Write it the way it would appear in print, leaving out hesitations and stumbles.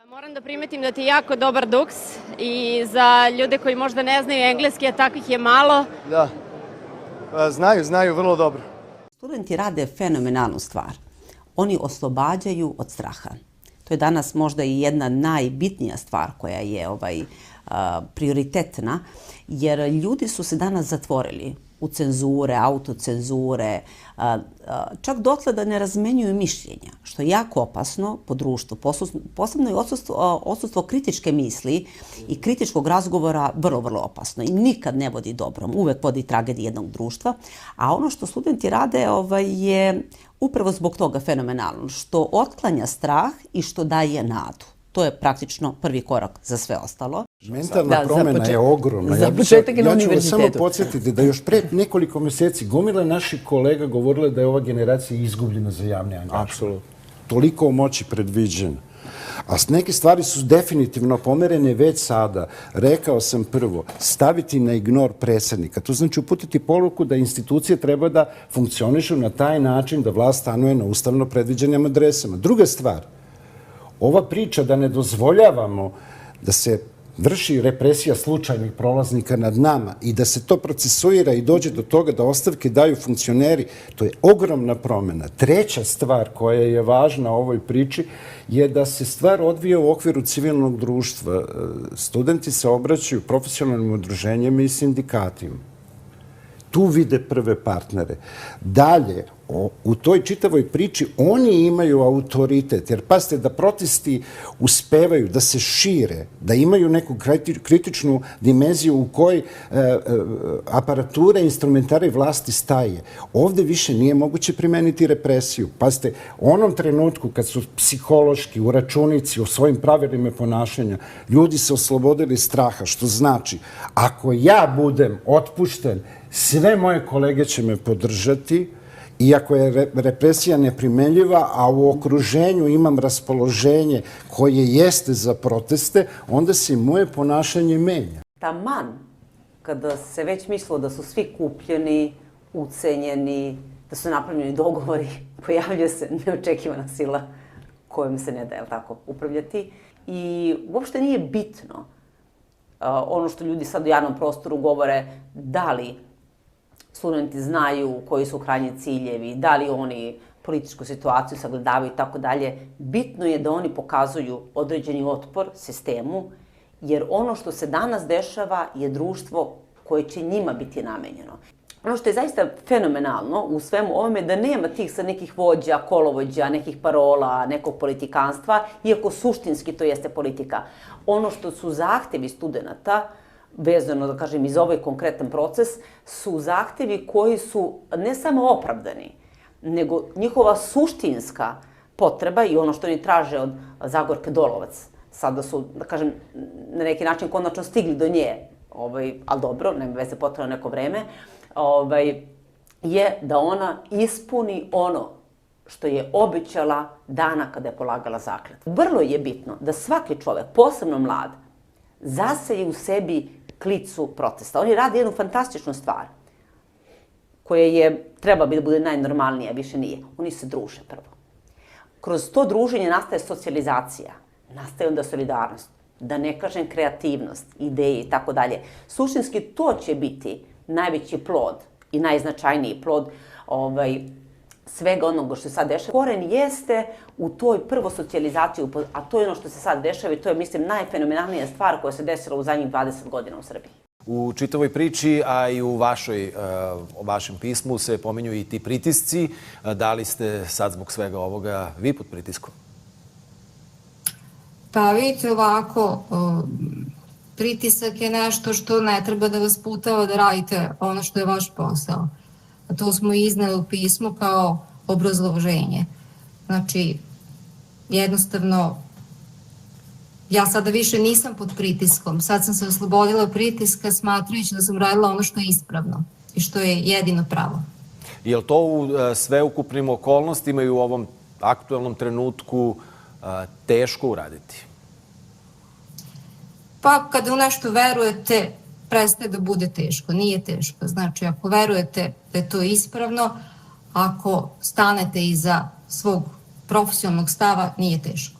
Moram da primetim da ti je jako dobar duks i za ljude koji možda ne znaju engleski, a takvih je malo. Da, znaju vrlo dobro. Studenti rade fenomenalnu stvar. Oni oslobađaju od straha. To je danas možda i jedna najbitnija stvar koja je prioritetna, jer ljudi su se danas zatvorili u cenzure, autocenzure, čak dotle da ne razmenjuju mišljenja, što je jako opasno po društvu. Posebno je odsustvo kritičke misli i kritičkog razgovora vrlo, vrlo opasno i nikad ne vodi dobrom, uvek vodi tragediji jednog društva. A ono što studenti rade je upravo zbog toga fenomenalno, što otklanja strah i što daje nadu. To je praktično prvi korak za sve ostalo. Mentalna promjena je ogromna. Za početak i na univerzitetu. Ja ću vas samo podsjetiti da još pre nekoliko mjeseci gomila naših kolega govorila da je ova generacija izgubljena za javni angažman. Apsolutno. Toliko o moći predviđena. A neke stvari su definitivno pomerene već sada. Rekao sam prvo, staviti na ignor predsjednika. To znači uputiti poruku da institucije treba da funkcionišu na taj način da vlast stanuje na ustavno predviđenim adresama. Druga stvar, ova priča da ne dozvoljavamo da se vrši represija slučajnih prolaznika nad nama i da se to procesuira i dođe do toga da ostavke daju funkcioneri, to je ogromna promjena. Treća stvar koja je važna u ovoj priči je da se stvar odvija u okviru civilnog društva. Studenti se obraćaju profesionalnim udruženjima i sindikatima. Tu vide prve partnere. Dalje, u toj čitavoj priči oni imaju autoritet, jer pazite da protesti uspevaju da se šire, da imaju neku kritičnu dimenziju u kojoj aparatura i instrumentari vlasti staje. Ovde više nije moguće primeniti represiju. Pazite, u onom trenutku kad su psihološki u računici o svojim pravilima ponašanja, ljudi se oslobodili straha, što znači, ako ja budem otpušten, sve moje kolege će me podržati, iako je represija neprimenljiva, a u okruženju imam raspoloženje koje jeste za proteste, onda se i moje ponašanje menja. Taman, kada se već mislilo da su svi kupljeni, ucenjeni, da su napravljeni dogovori, pojavljuje se neočekivana sila kojom se ne da, upravljati. I uopšte nije bitno ono što ljudi sad u javnom prostoru govore, da li studenti znaju koji su krajnji ciljevi, da li oni političku situaciju sagledavaju i tako dalje. Bitno je da oni pokazuju određeni otpor sistemu, jer ono što se danas dešava je društvo koje će njima biti namenjeno. Ono što je zaista fenomenalno u svemu ovome je da nema tih sa nekih vođa, kolovođa, nekih parola, nekog politikanstva, iako suštinski to jeste politika. Ono što su zahtevi studenta, vezano, da kažem, i za ovaj konkretan proces, su zahtevi koji su ne samo opravdani, nego njihova suštinska potreba i ono što oni traže od Zagorke Dolovac. Sada su, da kažem, na neki način konačno stigli do nje, ali dobro, nema veze, potrebno neko vreme, je da ona ispuni ono što je obećala dana kada je polagala zakletvu. Vrlo je bitno da svaki čovek, posebno mlad, zaseje u sebi klicu protesta. Oni rade jednu fantastičnu stvar, koja treba bi da bude najnormalnija, više nije. Oni se druže prvo. Kroz to druženje nastaje socijalizacija, nastaje onda solidarnost, da ne kažem kreativnost, ideje i tako dalje. Suštinski to će biti najveći plod i najznačajniji plod svega onoga što se sad dešava. Koren jeste u toj prvo socijalizaciji, a to je ono što se sad dešava i to je, mislim, najfenomenalnija stvar koja se desila u zadnjih 20 godina u Srbiji. U čitavoj priči, a i u vašem pismu se pominju i ti pritisci. Da li ste sad zbog svega ovoga vi pod pritiskom? Pa vidite ovako, pritisak je nešto što ne treba da vas putava da radite ono što je vaš posao. A to smo izneli u pismu kao obrazloženje. Znači, jednostavno, ja sada više nisam pod pritiskom. Sad sam se oslobodila pritiska smatrajući da sam radila ono što je ispravno i što je jedino pravo. Je li to u sveukupnim okolnostima i u ovom aktuelnom trenutku teško uraditi? Pa kada u nešto verujete, prestaje da bude teško. Nije teško. Znači, ako verujete da je to ispravno, ako stanete iza svog profesionalnog stava, nije teško.